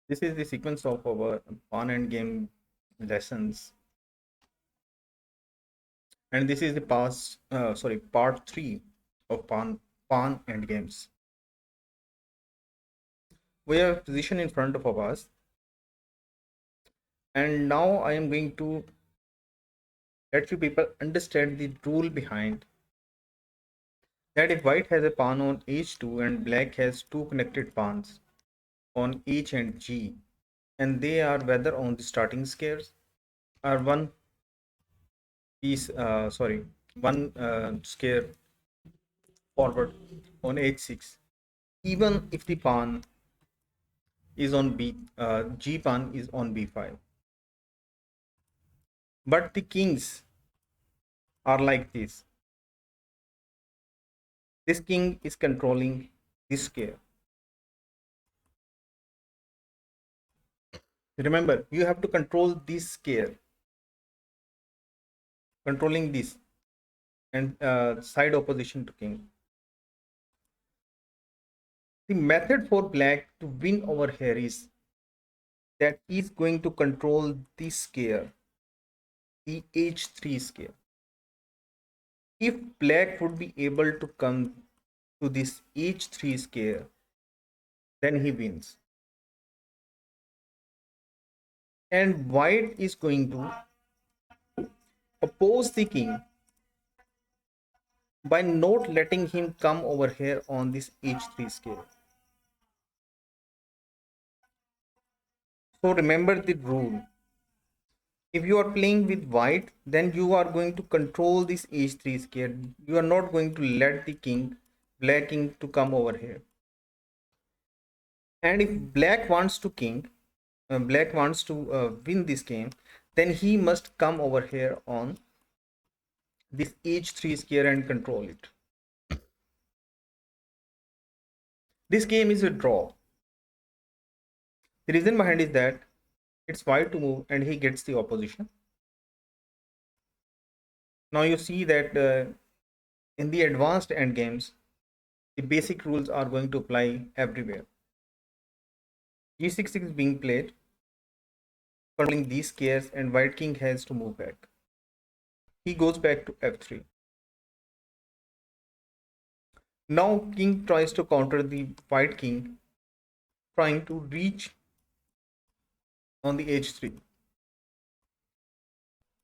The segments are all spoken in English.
This is the sequence of our pawn and game lessons, and this is the part 3 of pawn and games. We have position in front of us, and now I am going to let you people understand the rule behind that. If white has a pawn on h2 and black has two connected pawns on h and g, and they are whether on the starting squares or piece one square forward on h6, even if the pawn is on g pawn is on b5, but the kings are like this king is controlling this square. Remember, you have to control this square, controlling this and side opposition to king. The method for black to win over here is that he's going to control this square, the h3 square. If black would be able to come to this h3 square, then he wins. And white is going to oppose the king by not letting him come over here on this h3 square. So remember the rule. If you are playing with white, then you are going to control this h3 square. You are not going to let the black king to come over here. And if black wants to win this game, then he must come over here on this h3 square and control it. This game is a draw. The reason behind is that it's white to move and he gets the opposition. Now you see that in the advanced end games, the basic rules are going to apply everywhere. g6 is being played, controlling these squares, and white king has to move back. He goes back to f3. Now king tries to counter the white king, trying to reach on the h3.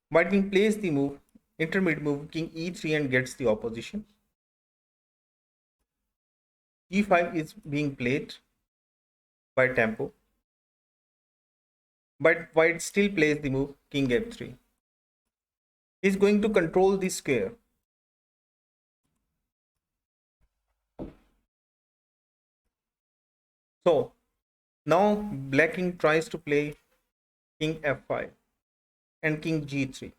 White king plays the move, intermediate move, king e3, and gets the opposition. e5 is being played by tempo, but white still plays the move king f3. He's going to control this square. So now black king tries to play king f5 and king g3.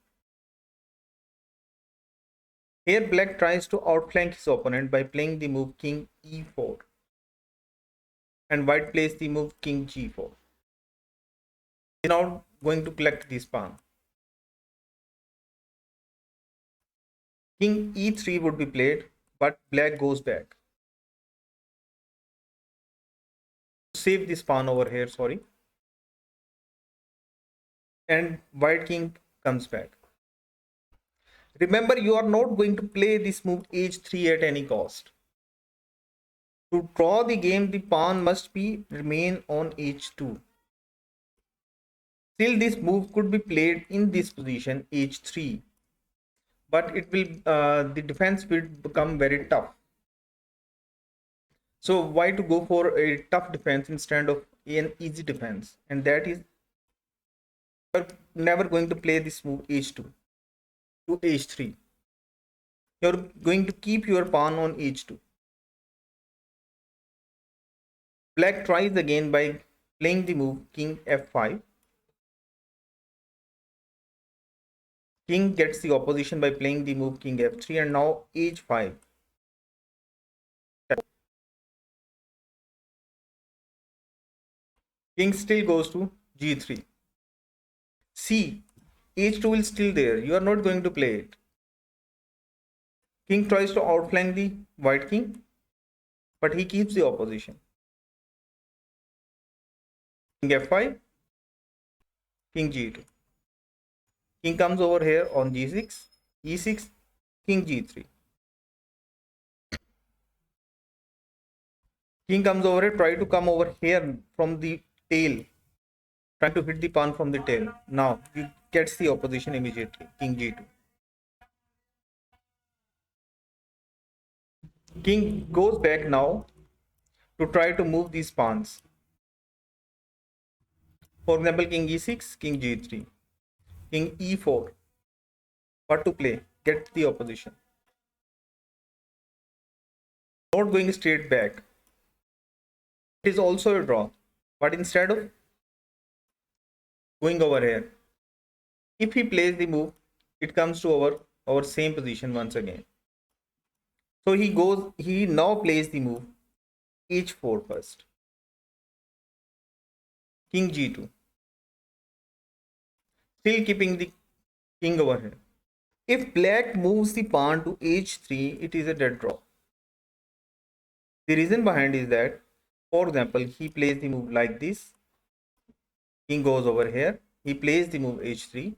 Here black tries to outflank his opponent by playing the move king e4, and white plays the move king g4. He's now going to collect this pawn. King e3 would be played, but black goes back. Save this pawn over here, and white king comes back. Remember, you are not going to play this move h3 at any cost. To draw the game, the pawn must remain on h2. Still, this move could be played in this position h3, but it will the defense will become very tough. So why to go for a tough defense instead of an easy defense? And that is, you're never going to play this move h2 to h3. You're going to keep your pawn on h2. Black tries again by playing the move king f5. King gets the opposition by playing the move king f3, and now h5. King still goes to g3. C, h2 will still there. You are not going to play it. King tries to outflank the white king, but he keeps the opposition. king f5, king g2. King comes over here on g6, e6, king g3. King comes over here, try to come over here from the tail, trying to hit the pawn from the tail. Now he gets the opposition immediately, king g2. King goes back now to try to move these pawns. For example, king e6, king g3, king e4. What to play? Get the opposition. Not going straight back. It is also a draw. But instead of going over here, if he plays the move, it comes to our same position once again. So he now plays the move h4 first. King g2. Still keeping the king over here. If black moves the pawn to h3, it is a dead draw. The reason behind is that, for example, he plays the move like this. King goes over here. He plays the move h3.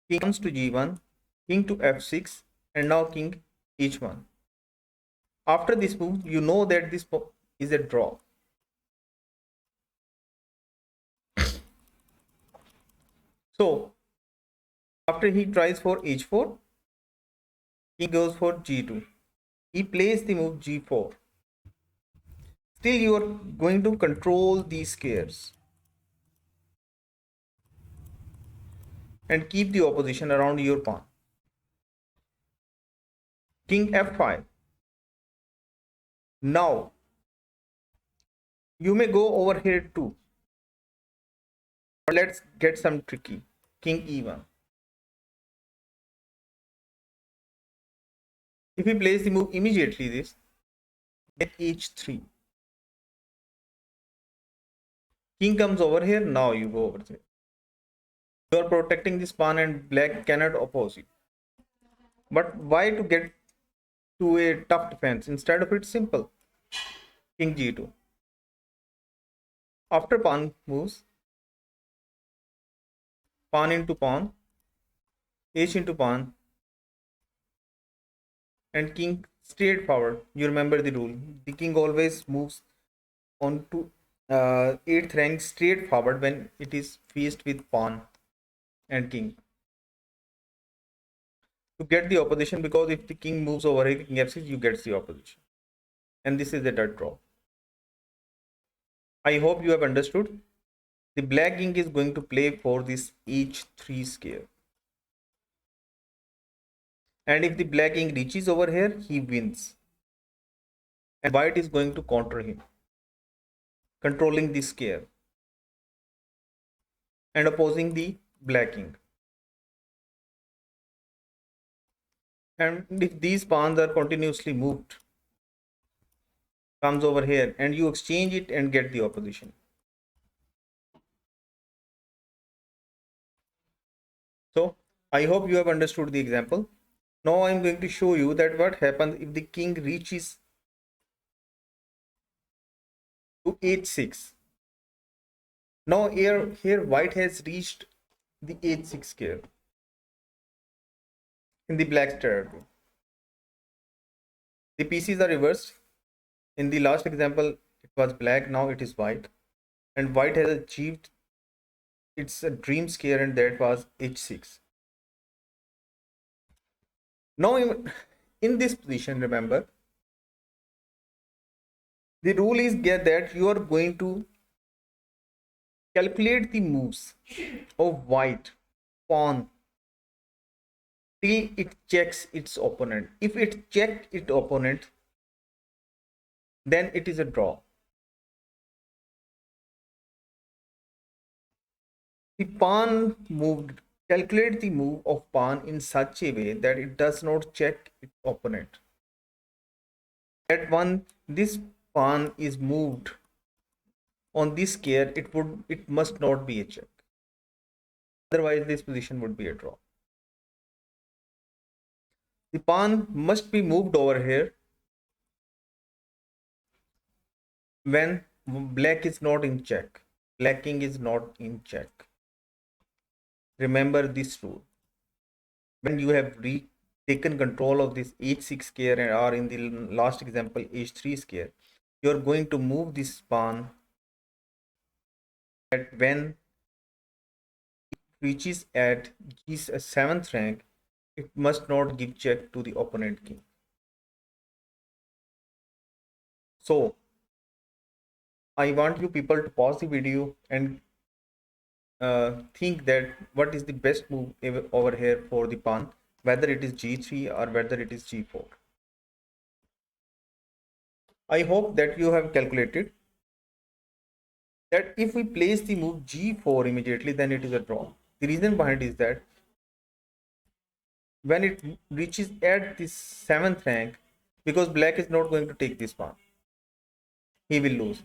King comes to g1, king to f6, and now king h1. After this move, you know that this is a draw. So, after he tries for h4, he goes for g2. He plays the move g4. Still, you are going to control these squares and keep the opposition around your pawn. King f5. Now, you may go over here too. But let's get some tricky. King e1. If he plays the move immediately, this, then h3. King comes over here, now you go over there. You are protecting this pawn and black cannot oppose you. But why to get to a tough defense? Instead of it, simple. King g2. After pawn moves, pawn into pawn, h into pawn, and king straight forward. You remember the rule. The king always moves on to 8th rank straight forward when it is faced with pawn and king. To get the opposition, because if the king moves over here, king f6, you get the opposition. And this is the dead draw. I hope you have understood. The black king is going to play for this h3 square. And if the black king reaches over here, he wins. And white is going to counter him, controlling the square and opposing the black king. And if these pawns are continuously moved, comes over here and you exchange it and get the opposition. So I hope you have understood the example. Now I am going to show you that what happens if the king reaches to h6. Now here white has reached the h6 square in the black strategy. The pieces are reversed. In the last example, it was black, now it is white. And white has achieved its dream square, and that was h6. Now in this position, remember, the rule is that you are going to calculate the moves of white pawn till it checks its opponent. If it checks its opponent, then it is a draw. The pawn moved, calculate the move of pawn in such a way that it does not check its opponent. That one, this pawn is moved on this square, it must not be a check. Otherwise, this position would be a draw. The pawn must be moved over here when black is not in check. black king is not in check. Remember this rule. When you have taken control of this h6 square and or in the last example h3 square, you are going to move this pawn that when it reaches at g7th rank, it must not give check to the opponent king. So I want you people to pause the video and think that what is the best move over here for the pawn, whether it is g3 or whether it is g4. I hope that you have calculated that if we place the move g4 immediately, then it is a draw. The reason behind is that when it reaches at the 7th rank, because black is not going to take this pawn, he will lose.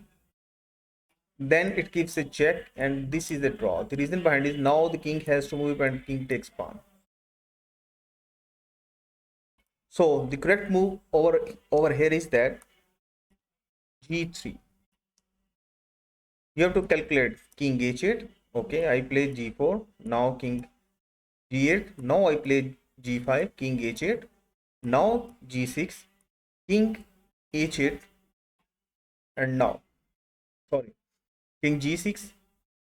Then it gives a check and this is a draw. The reason behind is now the king has to move and king takes pawn. So the correct move over here is that g3. You have to calculate king h8. Okay, I play g4. Now king g8. Now I play g5. King h8. Now g6. King h8. And now, sorry, king g6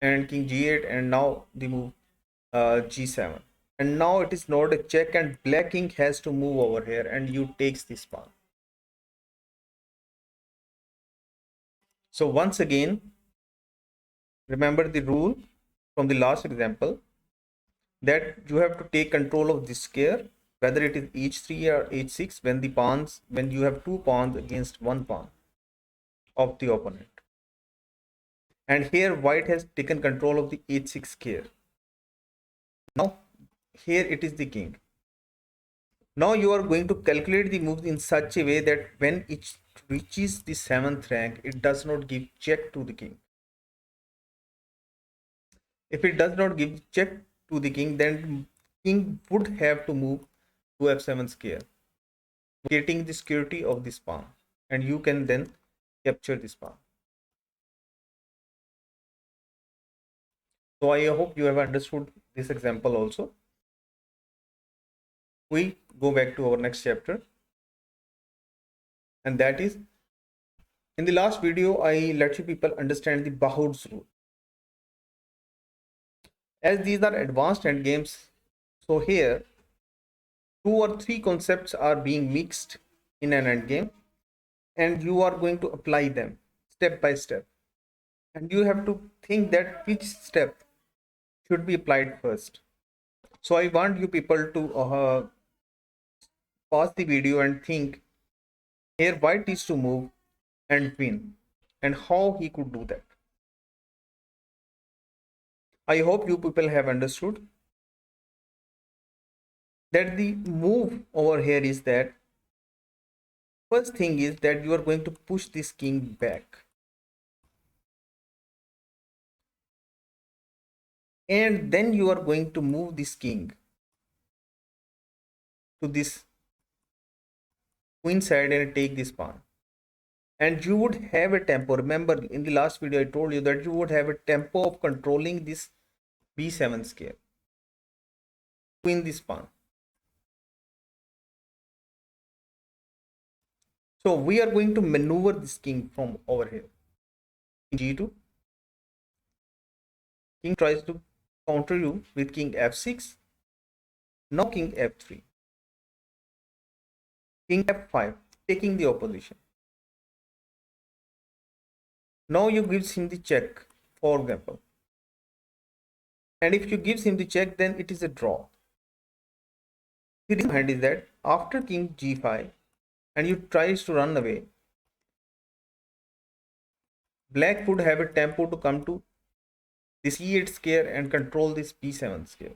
and king g8. And now the move g7. And now it is not a check and black king has to move over here and you takes this pawn. So once again, remember the rule from the last example that you have to take control of this square, whether it is h3 or h6, when you have two pawns against one pawn of the opponent. And here white has taken control of the h6 square. Now here it is the king. Now you are going to calculate the moves in such a way that when it reaches the 7th rank, it does not give check to the king. If it does not give check to the king, then king would have to move to f7 square, getting the security of this pawn, and you can then capture this pawn. So I hope you have understood this example also. We go back to our next chapter, and that is, in the last video I let you people understand the Bahut's rule. As these are advanced endgames, so here 2 or 3 concepts are being mixed in an endgame, and you are going to apply them step by step, and you have to think that which step should be applied first. So I want you people to pause the video and think here white is to move and win, and how he could do that. I hope you people have understood that the move over here is that first thing is that you are going to push this king back, and then you are going to move this king to this queen side and take this pawn, and you would have a tempo. Remember in the last video I told you that you would have a tempo of controlling this b7 square, queen this pawn. So we are going to maneuver this king from over here. g2, king tries to counter you with king f6. Now king f3, king f5, taking the opposition. Now you gives him the check, for example, and if you gives him the check, then it is a draw. The reason behind is that after king g5 and you tries to run away, black would have a tempo to come to this e8 square and control this b7 square.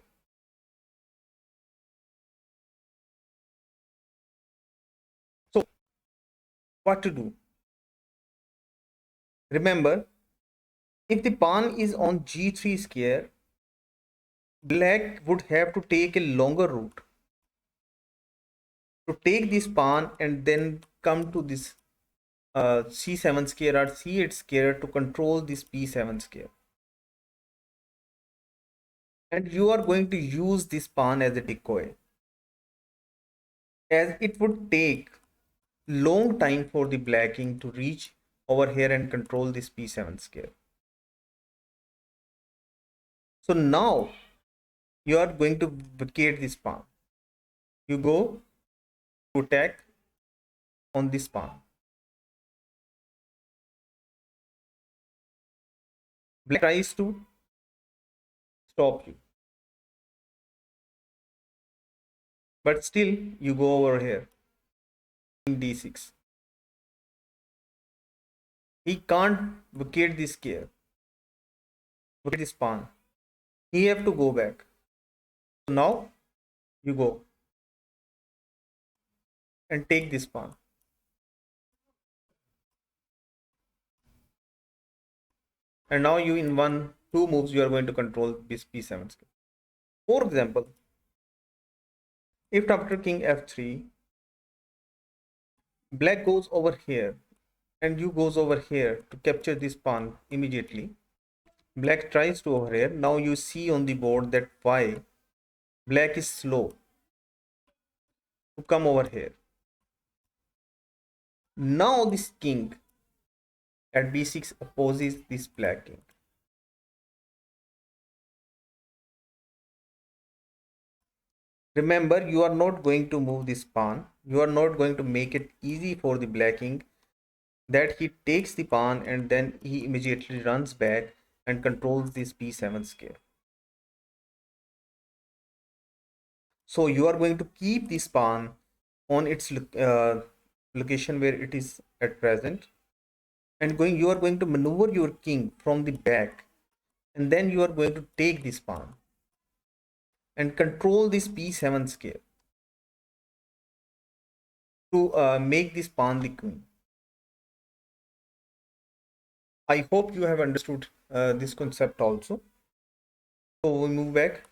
So what to do? Remember, if the pawn is on g3 square, black would have to take a longer route to take this pawn and then come to this c7 square or c8 square to control this b7 square. and you are going to use this pawn as a decoy, as it would take long time for the black king to reach over here and control this p7 square. So now you are going to vacate this pawn. You go to attack on this pawn. Black tries to stop you, but still you go over here in d6. He can't vacate this square, vacate this pawn. He have to go back. So now you go and take this pawn. And now you in two moves you are going to control this p7 square. For example, if after king f3, black goes over here and you goes over here to capture this pawn immediately, black tries to over here. Now you see on the board that why black is slow to come over here. Now this king at b6 opposes this black king. Remember, you are not going to move this pawn. You are not going to make it easy for the black king that he takes the pawn and then he immediately runs back and controls this p7 square. So you are going to keep this pawn on its location where it is at present, and you are going to maneuver your king from the back, and then you are going to take this pawn and control this p7 square to make this pawn the queen. I hope you have understood this concept also. So we move back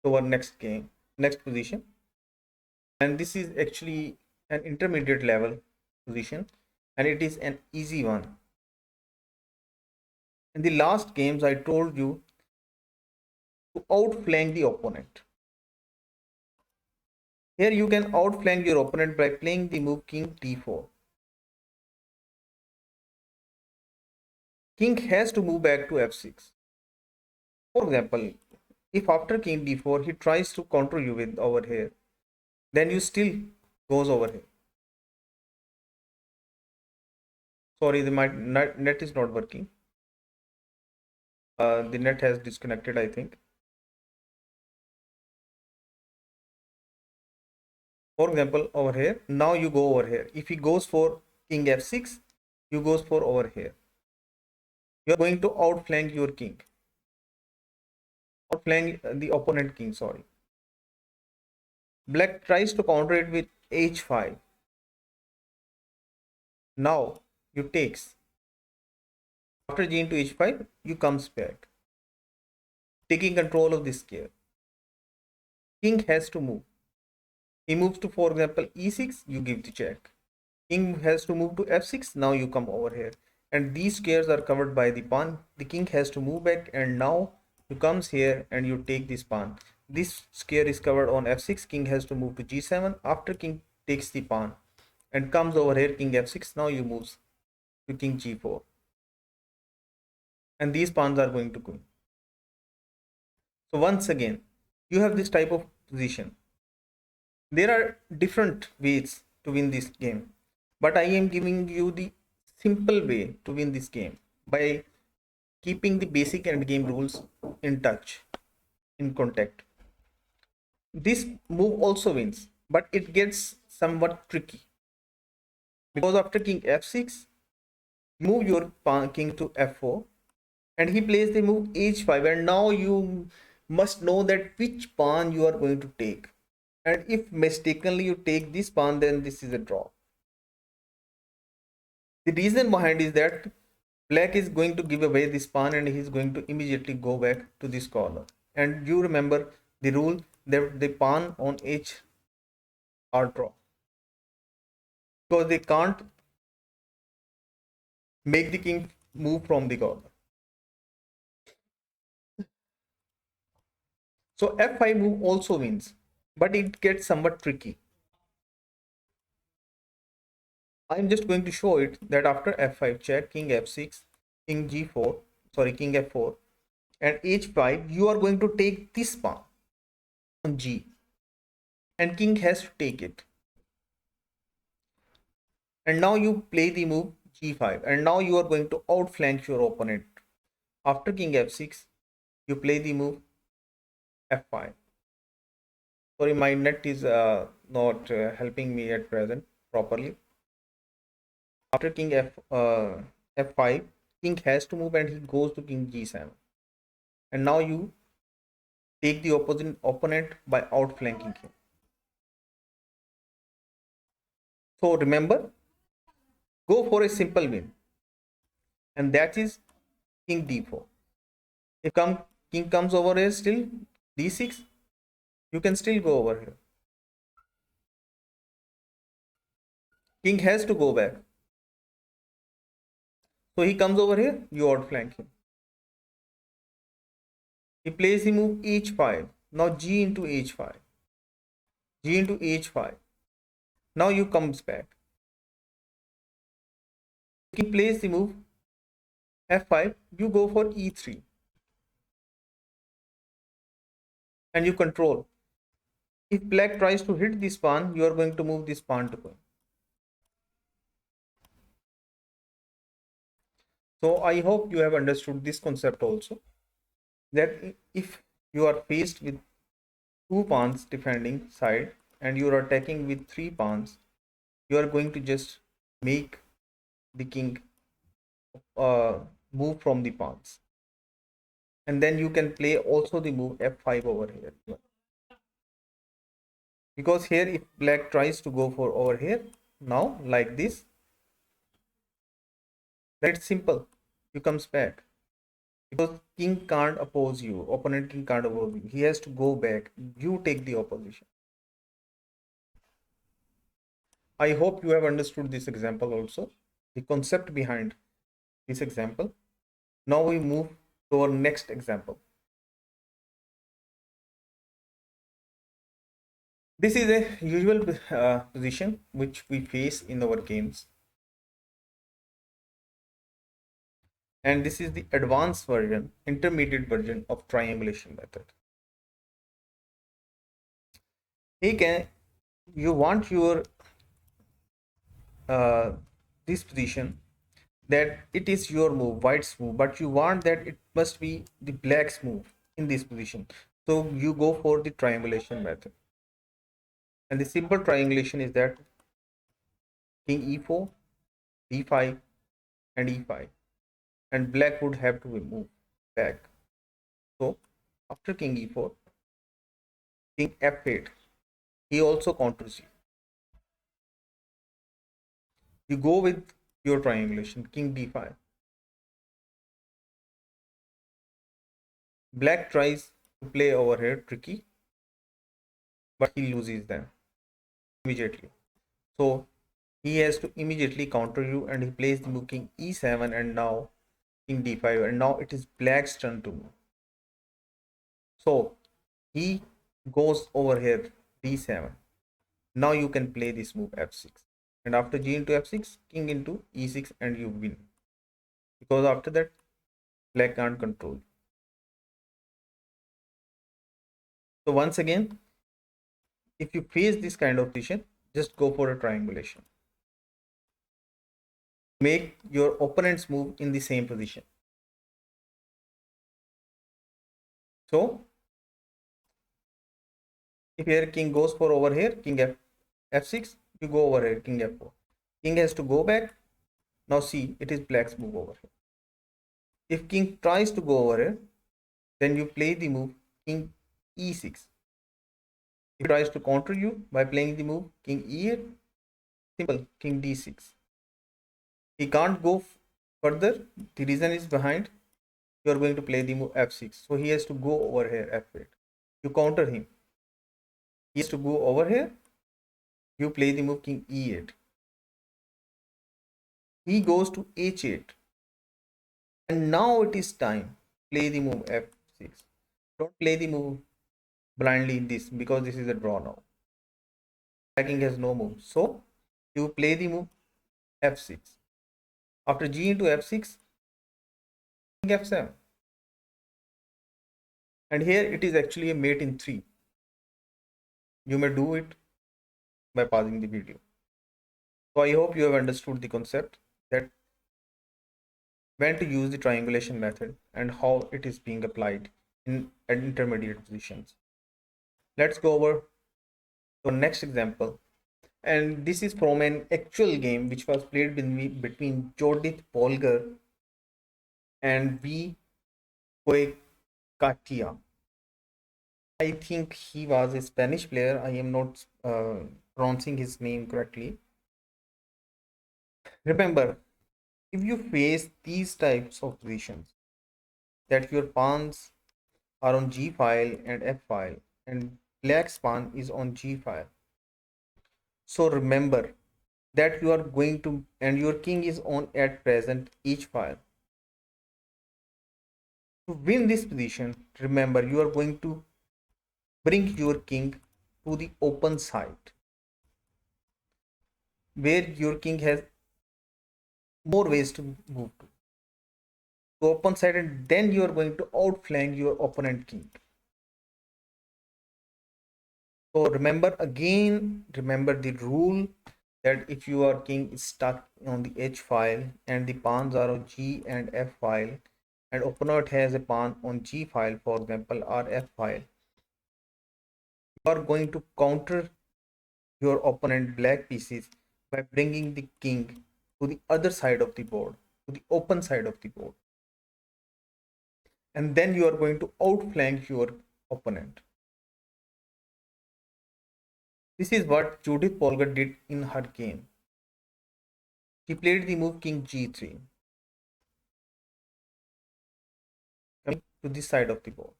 to our next game, next position, and this is actually an intermediate level position, and it is an easy one. In the last games, I told you to outflank the opponent. Here you can outflank your opponent by playing the move king d4. King has to move back to f6. For example, if after king d4 he tries to counter you with over here, then you still goes over here. Sorry, my net is not working. The net has disconnected, I think. For example, over here, now you go over here. If he goes for king f6, you goes for over here. You are going to outflank your king. Outflank the opponent king, sorry. Black tries to counter it with h5. Now you takes. After g into h5, you comes back, taking control of this square. King has to move. He moves to, for example, e6, you give the check. King has to move to f6, now you come over here. And these squares are covered by the pawn. The king has to move back, and now you comes here and you take this pawn. This square is covered on f6, king has to move to g7. After king takes the pawn and comes over here, king f6, now you moves to king g4. And these pawns are going to queen. So once again, you have this type of position. There are different ways to win this game, but I am giving you the simple way to win this game by keeping the basic endgame rules in touch, in contact. This move also wins, but it gets somewhat tricky because after king f6, you move your king to f4, and he plays the move h5, and now you must know that which pawn you are going to take. And if mistakenly you take this pawn, then this is a draw. The reason behind is that black is going to give away this pawn and he is going to immediately go back to this corner. And you remember the rule that the pawn on h are draw, because they can't make the king move from the corner. So f5 move also wins, but it gets somewhat tricky. I'm just going to show it that after f5 check, king f6, king g4, sorry, king f4, and h5, you are going to take this pawn on g, and king has to take it. And now you play the move g5, and now you are going to outflank your opponent. After king f6, you play the move f5. Sorry, my net is not helping me at present properly. After king f5, king has to move and he goes to king g7. And now you take the opponent by outflanking him. So remember, go for a simple win, and that is king d4. If king comes over here still d6, you can still go over here. King has to go back. So he comes over here, you outflank him. He plays the move h5. Now g into h5. G into h5. Now you comes back. He plays the move f5. You go for e3. And you control. If black tries to hit this pawn, you are going to move this pawn to queen. So I hope you have understood this concept also, that if you are faced with two pawns defending side and you are attacking with three pawns, you are going to just make the king move from the pawns, and then you can play also the move f5 over here, because here if black tries to go for over here now like this, then it's simple, you comes back, because king can't oppose you, opponent king can't oppose you, he has to go back, you take the opposition. I hope you have understood this example also, the concept behind this example. Now we move to our next example. This is a usual position which we face in our games, and this is the advanced version, intermediate version of triangulation method. Hey, you want your this position that it is your move, white's move, but you want that it must be the black's move in this position. So you go for the triangulation method. And the simple triangulation is that king e4, d5, and e5. And black would have to move back. So after king e4, king f8, he also counters you. You go with your triangulation, king d5. Black tries to play over here tricky, but he loses them immediately. So he has to immediately counter you, and he plays the move king e7, and now king d5, and now it is black's turn to move. So he goes over here d7. Now you can play this move f6, and after g into f6, king into e6, and you win, because after that black can't control. So once again, if you face this kind of position, just go for a triangulation, make your opponent's move in the same position. So if here king goes for over here, king f6, you go over here, king f4. King has to go back. Now see, it is black's move over here. If king tries to go over here, then you play the move king e6. If he tries to counter you by playing the move king e8, simple, king d6. He can't go further. The reason is behind, you are going to play the move f6. So he has to go over here, f8. You counter him. He has to go over here. You play the move king e8. He goes to h8. And now it is time. Play the move f6. Don't play the move blindly in this because this is a draw now. Black king has no move, so you play the move f6. After g into f6, king f7, and here it is actually a mate in 3. You may do it by pausing the video. So I hope you have understood the concept that when to use the triangulation method and how it is being applied in intermediate positions. Let's go over to our next example, and this is from an actual game which was played between Judith Polgar and V. Koikatia. I think he was a Spanish player. I am not pronouncing his name correctly. Remember, if you face these types of positions, that your pawns are on G file and F file, and black's pawn is on G file. So remember that you are going to, and your king is on at present each file. To win this position, remember you are going to bring your king to the open side where your king has more ways to move to open side, and then you are going to outflank your opponent king. So remember again, remember the rule that if your king is stuck on the H file and the pawns are on G and F file, and opponent has a pawn on G file, for example, or F file, you are going to counter your opponent black pieces by bringing the king to the other side of the board, to the open side of the board, and then you are going to outflank your opponent. This is what Judith Polgar did in her game. She played the move king g3, coming to this side of the board.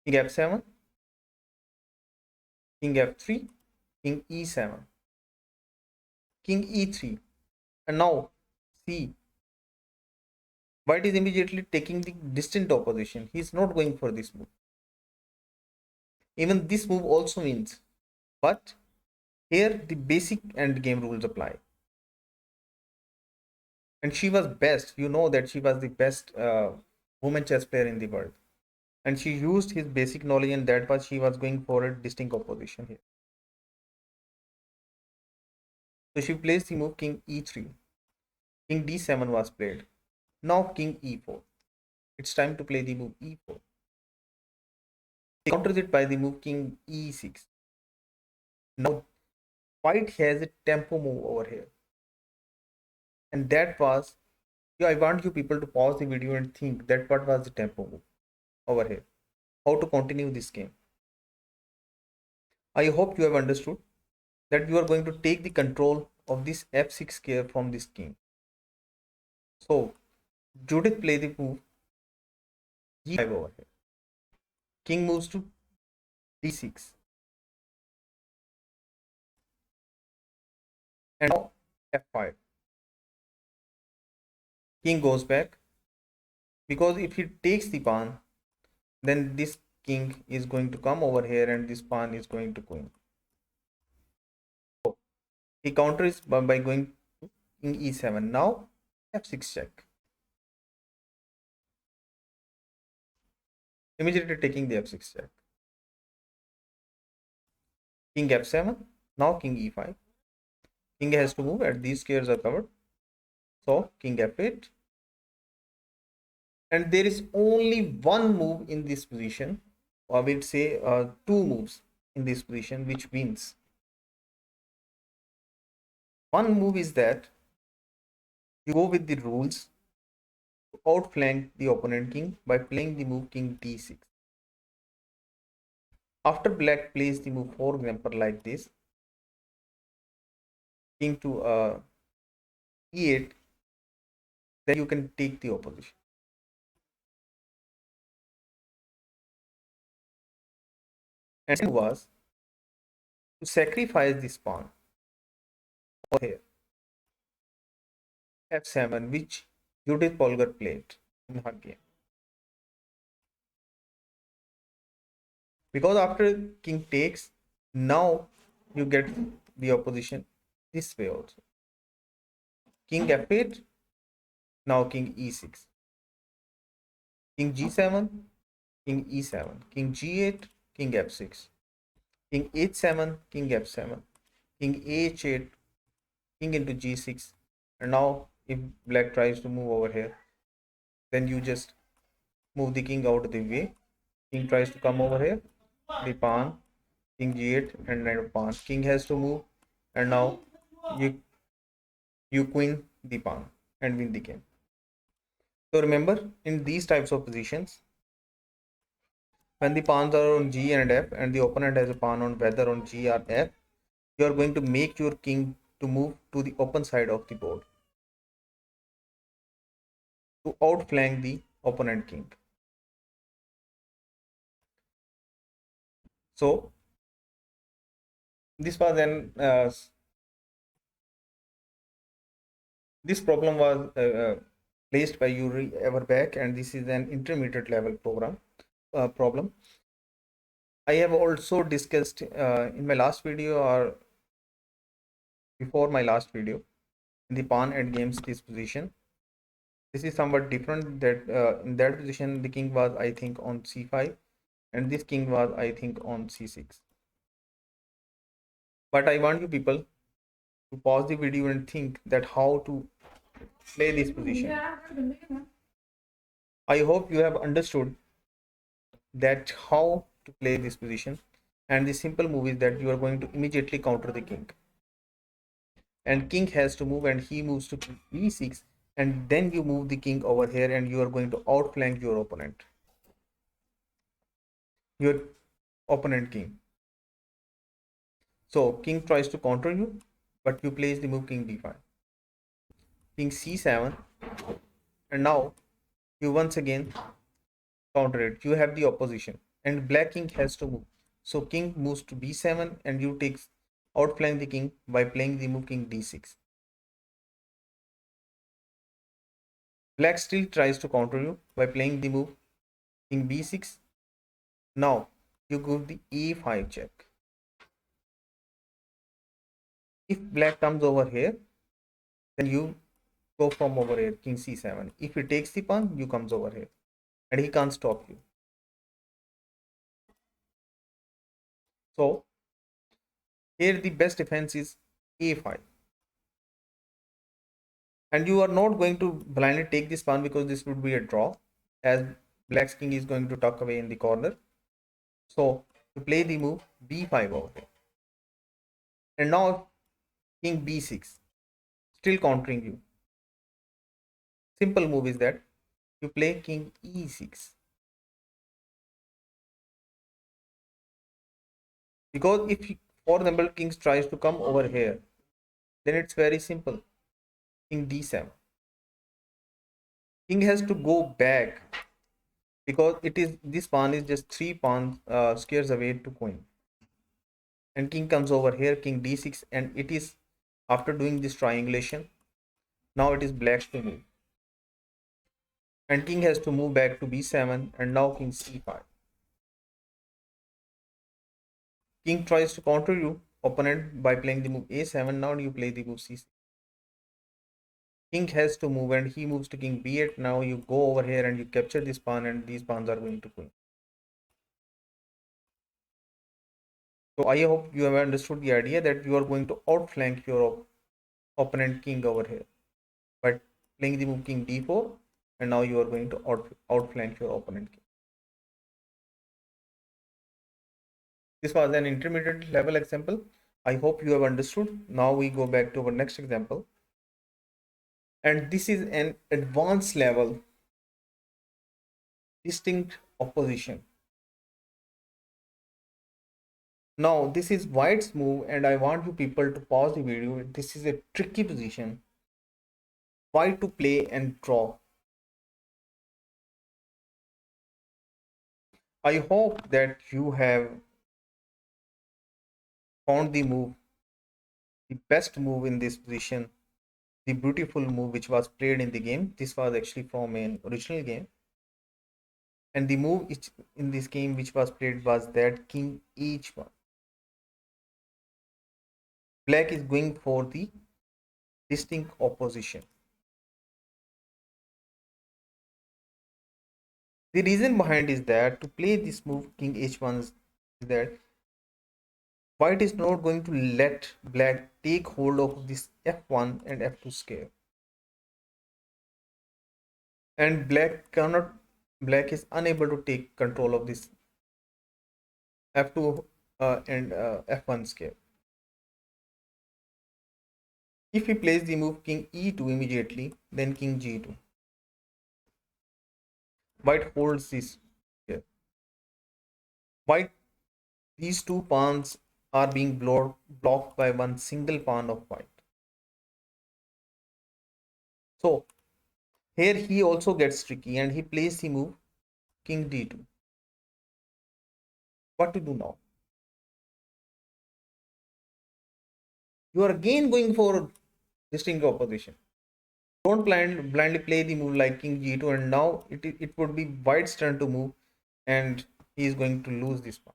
King f7, king f3, king e7, king e3, and now see, white is immediately taking the distant opposition. He is not going for this move. Even this move also wins, but here the basic end game rules apply. And she was best. You know that she was the best woman chess player in the world. And she used his basic knowledge, and that was she was going for a distinct opposition here. So she plays the move king e3. King d7 was played. Now king e4. It's time to play the move e4. He counters it by the move king e6. Now white has a tempo move over here. And that was, I want you people to pause the video and think that what was the tempo move over here. How to continue this game. I hope you have understood that you are going to take the control of this f6 square from this king. So Judith play the move g5 over here. King moves to d6. And now f5. King goes back, because if he takes the pawn, then this king is going to come over here and this pawn is going to go. So he counters by going to king e7. Now f6 check. Immediately taking the f6 check. King f7. Now king e5. King has to move and these squares are covered. So king f8. And there is only one move in this position, or I would say two moves in this position which wins. One move is that you go with the rules to outflank the opponent king by playing the move king d6. After black plays the move, for example, like this, king to e8, then you can take the opposition. And second was to sacrifice this pawn over here, f7, which Judith Polgar played in her game. because after king takes, now you get the opposition this way also. King f8, now king e6, king g7, king e7, king g8, king f6, king h7, king f7, king h8, king into g6. And now if black tries to move over here, then you just move the king out of the way. King tries to come over here, the pawn, king g8, and then pawn. King has to move, and now you queen the pawn and win the game. So remember, in these types of positions, when the pawns are on G and F and the opponent has a pawn on whether on G or F, you are going to make your king to move to the open side of the board to outflank the opponent king. So this was an this problem was placed by Yuri Everbeck, and this is an intermediate level problem. I have also discussed in my last video or before my last video the pawn at games disposition. This is somewhat different, that in that position the king was I think on c5 and this king was I think on c6. But I want you people to pause the video and think that how to play this position. I hope you have understood that how to play this position, and the simple move is that you are going to immediately counter the king, and king has to move and he moves to e6, and then you move the king over here and you are going to outflank your opponent king. So king tries to counter you, but you place the move king d5, king c7, and now you once again counter it. You have the opposition, and black king has to move. So king moves to b7, and you outflank the king by playing the move king d6. Black still tries to counter you by playing the move king b6. Now you give the e5 check. If black comes over here, then you go from over here, king c7. If he takes the pawn, you comes over here, and he can't stop you. So here the best defense is a5, and you are not going to blindly take this pawn because this would be a draw, as black's king is going to tuck away in the corner. So to play the move b5 over here, and now king b6, still countering you. Simple move is that you play king e6, because if for example king tries to come over here, then it's very simple. King d7, king has to go back because it is this pawn is just 3 pawns squares away to queen, and king comes over here, king d6, and it is after doing this triangulation, now it is black's to move, and king has to move back to b7, and now king c5. King tries to counter you opponent by playing the move a7. Now you play the move c6. King has to move and he moves to king b8. Now you go over here and you capture this pawn, and these pawns are going to queen. So I hope you have understood the idea that you are going to outflank your opponent king over here by playing the move king d4, and now you are going to outflank your opponent king. This was an intermediate level example. I hope you have understood. Now we go back to our next example, and this is an advanced level distinct opposition. Now this is white's move, and I want you people to pause the video. This is a tricky position. White to play and draw. I hope that you have found the move, the best move in this position, the beautiful move which was played in the game. This was actually from an original game, And the move in this game which was played was that king h1. Black is going for the distinct opposition. The reason behind is that to play this move king h1 is that white is not going to let black take hold of this f1 and f2 square, and black is unable to take control of this f2 and f1 square. If he plays the move king e2 immediately, then king g2, white holds this here. White, these two pawns are being blocked by one single pawn of white. So here he also gets tricky and he plays the move king d2. What to do now? You are again going for distinct opposition. Don't blindly play the move like king g2, and now it would be white's turn to move, and he is going to lose this pawn.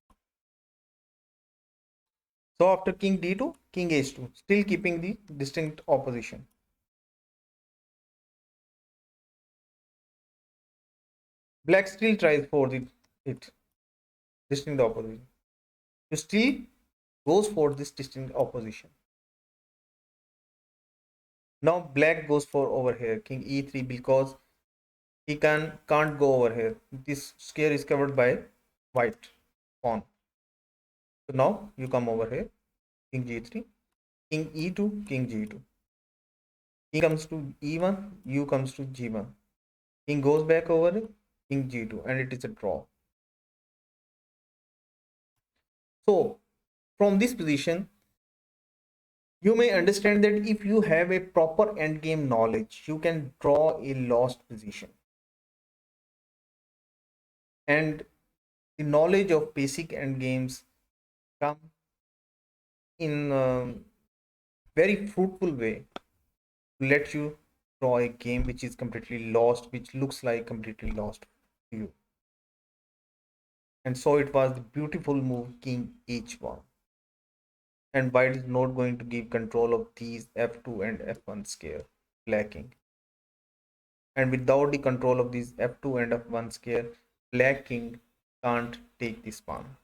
So after king d2, king h2, still keeping the distinct opposition. Black still tries for it distinct opposition. He still goes for this distinct opposition. Now black goes for over here king e3 because he can't go over here. This square is covered by white pawn. So now you come over here king g3, king e2, king g2. King comes to e1, you comes to g1. King goes back over it, king g2, and it is a draw. So from this position, you may understand that if you have a proper endgame knowledge, you can draw a lost position. And the knowledge of basic endgames come in a very fruitful way to let you draw a game which is completely lost, which looks like completely lost to you. And so it was the beautiful move king h1. And white is not going to give control of these f2 and f1 square, blacking. And without the control of these f2 and f1 square, black king can't take this pawn.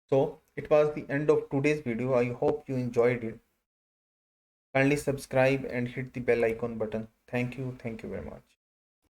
So it was the end of today's video. I hope you enjoyed it. Kindly subscribe and hit the bell icon button. Thank you very much.